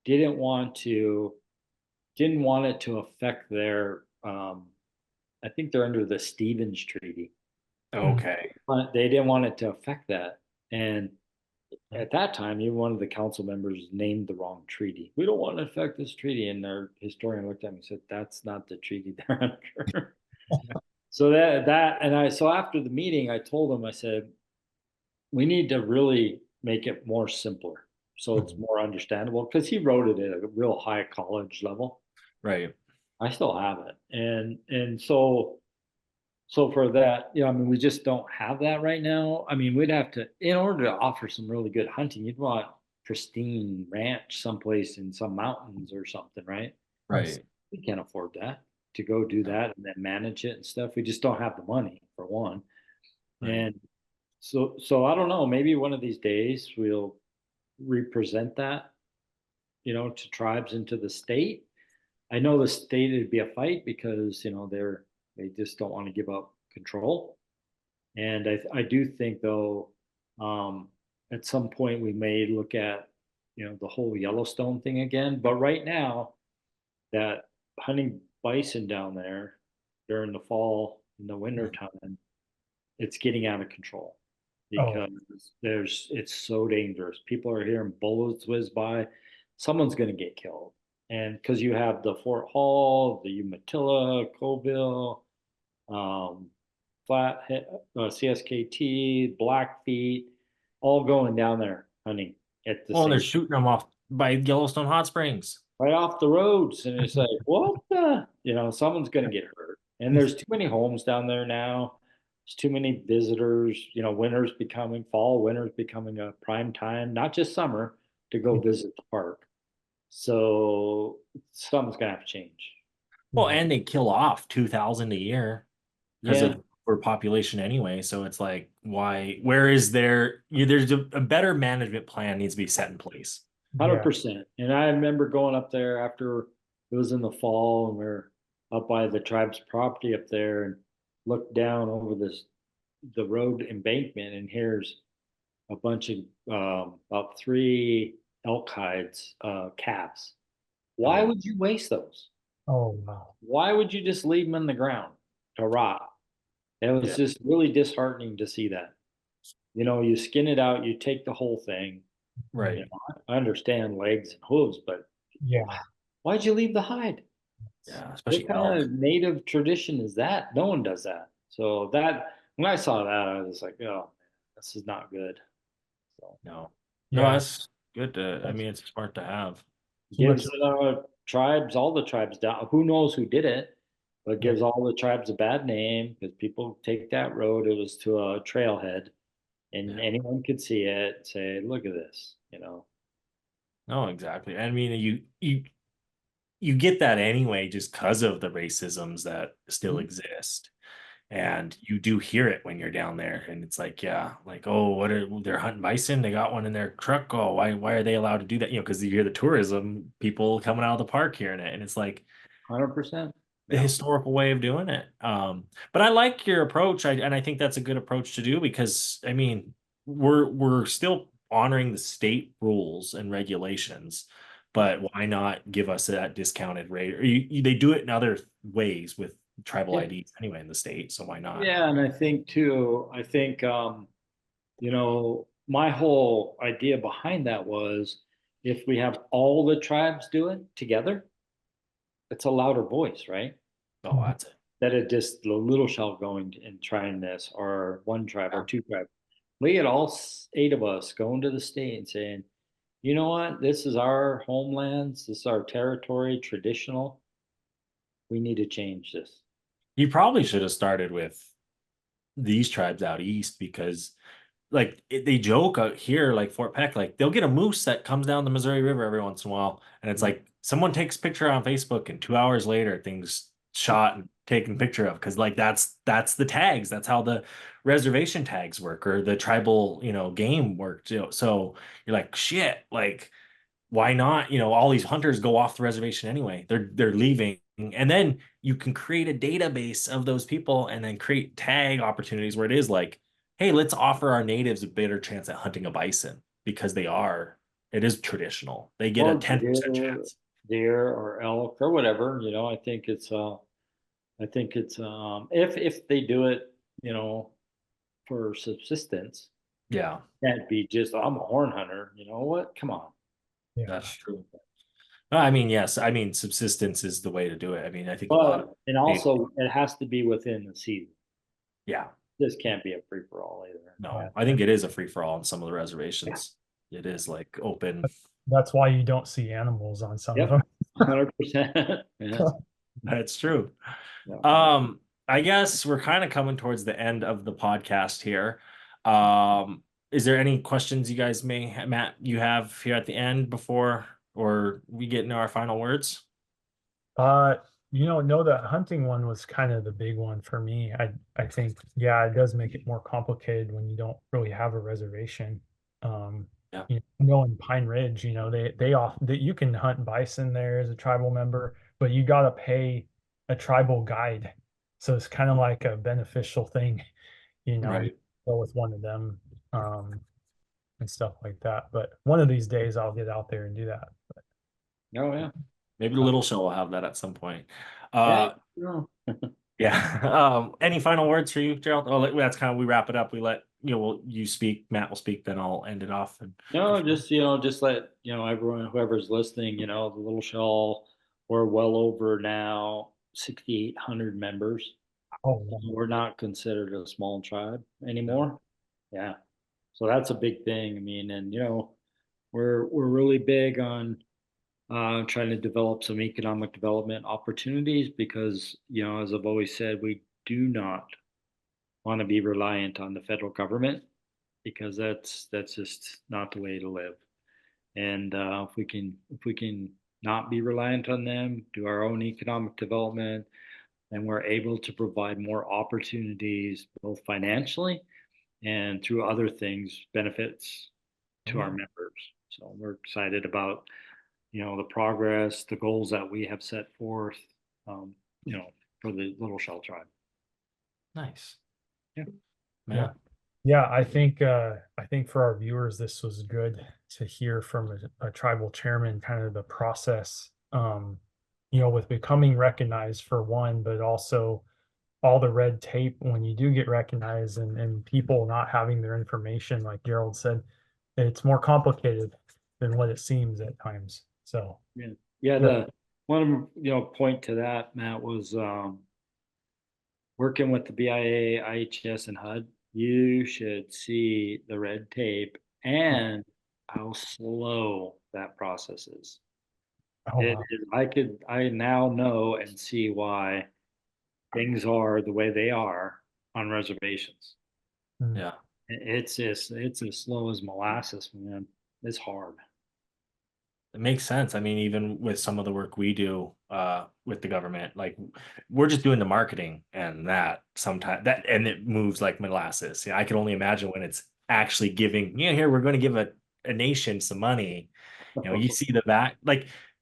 didn't want it to affect their, I think they're under the Stevens Treaty. Okay. But they didn't want it to affect that. And at that time, even one of the council members named the wrong treaty. We don't want to affect this treaty. And our historian looked at me and said, that's not the treaty they're under. So so after the meeting, I told him, I said, we need to really make it more simpler so it's more understandable because he wrote it at a real high college level. Right. I still have it. And so for that, I mean, we just don't have that right now. I mean, we'd have to, in order to offer some really good hunting, you'd want pristine ranch someplace in some mountains or something, right? Right. We can't afford that to go do that and then manage it and stuff. We just don't have the money for one. Right. And so I don't know, maybe one of these days we'll represent that, to tribes and to the state. I know the state would be a fight because, they just don't want to give up control. And I do think though, at some point we may look at, the whole Yellowstone thing again. But right now, that hunting bison down there during the fall and the winter time, it's getting out of control because it's so dangerous. People are hearing bullets whiz by. Someone's going to get killed. And because you have the Fort Hall, the Umatilla, Coville, Flathead, CSKT, Blackfeet, all going down there hunting at the Oh, same they're shooting them off by Yellowstone Hot Springs. right off the roads. And it's like, what the? Someone's going to get hurt. And there's too many homes down there now. There's too many visitors. Winter's becoming a prime time, not just summer, to go visit the park. So something's going to have to change. Well, and they kill off 2,000 a year because Yeah. of overpopulation anyway. So it's like, where is there's a better management plan needs to be set in place. 100%. And I remember going up there after it was in the fall and we were up by the tribe's property up there and looked down over the road embankment and here's a bunch of about 3 elk hides, calves. Why Oh. would you waste those? Oh wow. Why would you just leave them in the ground to rot? It was Yeah. just really disheartening to see that. You skin it out, you take the whole thing. Right. I understand legs and hooves, but Yeah. why'd you leave the hide? Yeah, What especially kind elk. of native tradition is that? No one does that. So when I saw that, I was like, oh, this is not good. So No. No, Yeah. that's good to, I mean, it's smart to have. Too much. gives all the tribes down. Who knows who did it, but gives all the tribes a bad name because people take that road. It was to a trailhead, and Yeah. anyone could see it. And say, look at this. No, exactly. I mean, you get that anyway just because of the racisms that still Mhm. exist. And you do hear it when you're down there. And it's like, yeah, like, oh, they're hunting bison? They got one in their truck. Oh, why are they allowed to do that? Because you hear the tourism people coming out of the park hearing it. And it's like 100%. the historical way of doing it. But I like your approach. And I think that's a good approach to do because I mean, we're still honoring the state rules and regulations, but why not give us that discounted rate? Or they do it in other ways with tribal Yeah. IDs anyway in the state, so why not? Yeah, and I think too. My whole idea behind that was if we have all the tribes do it together, it's a louder voice, right? Oh, that's it. That it just the little shell going and trying this, or one tribe or two tribe. We get all eight of us going to the state and saying, you know what, this is our homelands, this is our territory, traditional. We need to change this. You probably should have started with these tribes out east because like they joke out here, like Fort Peck, like they'll get a moose that comes down the Missouri River every once in a while, and it's like someone takes a picture on Facebook, and 2 hours later, things shot and taken picture of because like that's the tags, that's how the reservation tags work or the tribal game worked. So you're like shit, like why not? All these hunters go off the reservation anyway. They're leaving, and then you can create a database of those people, and then create tag opportunities where it is like, hey, let's offer our natives a better chance at hunting a bison because it is traditional. They get a Or 10% chance. deer or elk or whatever. I think it's if they do it, for subsistence, Yeah, can't be just I'm a horn hunter. You know what? Come on. Yeah. that's true. I mean, yes, I mean subsistence is the way to do it. I mean, I think a lot of And also it has to be within the season. yeah, This can't be a free for all either. no, Yeah. I think it is a free for all on some of the reservations. It is like open. That's why you don't see animals on some of Yep. them. 100%. Yeah. That's true. Yeah. I guess we're kind of coming towards the end of the podcast here. Is there any questions you guys Matt, you have here at the end before or we get into our final words? No, the hunting one was kind of the big one for me. I think, yeah, it does make it more complicated when you don't really have a reservation. Yeah. In Pine Ridge, you can hunt bison there as a tribal member, but you got to pay a tribal guide. So it's kind of like a beneficial thing, Right. you go with one of them, and stuff like that. But one of these days I'll get out there and do that. Oh yeah. Maybe the little show will have that at some point. Yeah. No. Yeah. Any final words for you, Gerald? Oh, that's kind of, we wrap it up. We let you speak, Matt will speak, then I'll end it off. No, just let everyone, whoever's listening, the little shell, we're well over now 6,800 members. Oh, We're not considered a small tribe anymore. Yeah. So that's a big thing. I mean, and we're really big on trying to develop some economic development opportunities because, as I've always said, we do not want to be reliant on the federal government because that's just not the way to live. And if we can not be reliant on them, do our own economic development, and we're able to provide more opportunities both financially and through other things, benefits to our members. So we're excited about the progress, the goals that we have set forth, for the Little Shell tribe. Nice. Yeah. Matt? Yeah, I think for our viewers, this was good to hear from a tribal chairman, kind of the process, with becoming recognized for one, but also all the red tape when you do get recognized and people not having their information, like Gerald said, it's more complicated than what it seems at times. So Yeah, yeah. The one point to that, Matt, was working with the BIA, IHS, and HUD. You should see the red tape and how slow that process is. oh, It wow. is, I now know and see why things are the way they are on reservations. Mm. Yeah. It's as slow as molasses, man. It's hard. It makes sense. I mean, even with some of the work we do with the government, like we're just doing the marketing and that sometimes that and it moves like molasses. Yeah, I can only imagine when it's actually giving, here we're going to give a nation some money. You see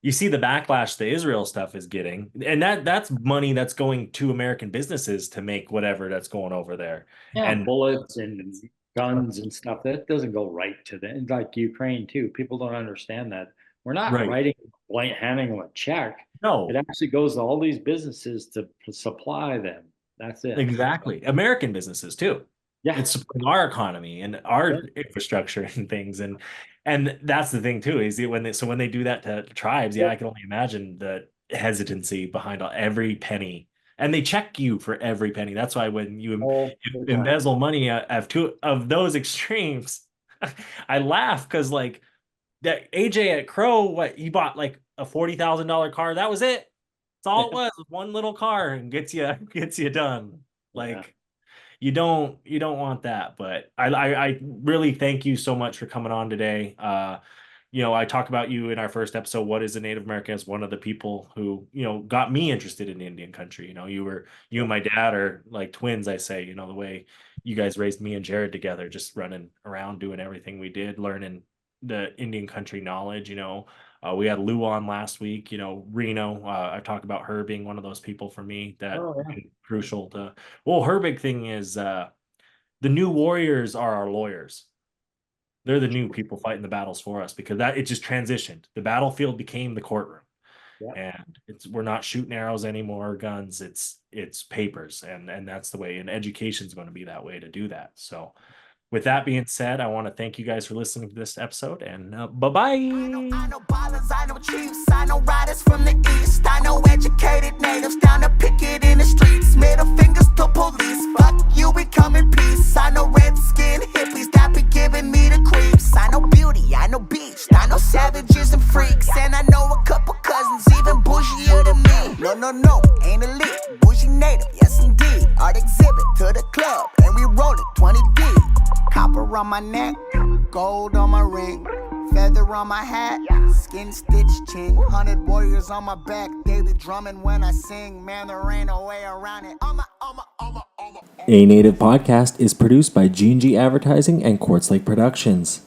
you see the backlash the Israel stuff is getting, and that's money that's going to American businesses to make whatever that's going over there. Yeah, And bullets and guns and stuff, that doesn't go right to them. Like Ukraine too. People don't understand that. We're not right, writing handing them a check. no, It actually goes to all these businesses to supply them. That's it. exactly. American businesses too. Yeah. It's supporting our economy and our Yeah. infrastructure and things. And that's the thing too, is when they do that to tribes, I can only imagine the hesitancy behind every penny. And they check you for every penny. That's why when you All the time. embezzle money of two of those extremes, I laugh because like that AJ at Crow, what he bought like a $40,000 car. That was it. That's all it was one little car and gets you done. Like you don't want that, but I really thank you so much for coming on today. I talked about you in our first episode. What is a Native American? As one of the people who got me interested in Indian country. You and my dad are like twins. I say, the way you guys raised me and Jared together, just running around doing everything we did, learning the Indian country knowledge. We had Lou on last week. Reno. I talked about her being one of those people for me that crucial to. Well, her big thing is the new warriors are our lawyers. They're the new people fighting the battles for us because it just transitioned. The battlefield became the courtroom, and we're not shooting arrows anymore, guns. It's papers, and that's the way. And education is going to be that way to do that. So, with that being said, I want to thank you guys for listening to this episode, and bye-bye. I know ballers, I know chiefs, I know riders from the east. I know educated natives down to picket in the streets. Middle fingers to police, fuck you, we come in peace. I know red-skinned hippies that be giving me the creeps. I know beauty, I know beach, I know savages and freaks. And I know a couple cousins even bougier than me. No, ain't elite, bougie native, yes indeed. Art exhibit to the club, and we roll it 20 deep. Copper on my neck, gold on my ring, feather on my hat, skin stitched chin, 100 warriors on my back, they be drumming when I sing, man there ain't no way around it. A Native Podcast is produced by G&G Advertising and Quartz Lake Productions.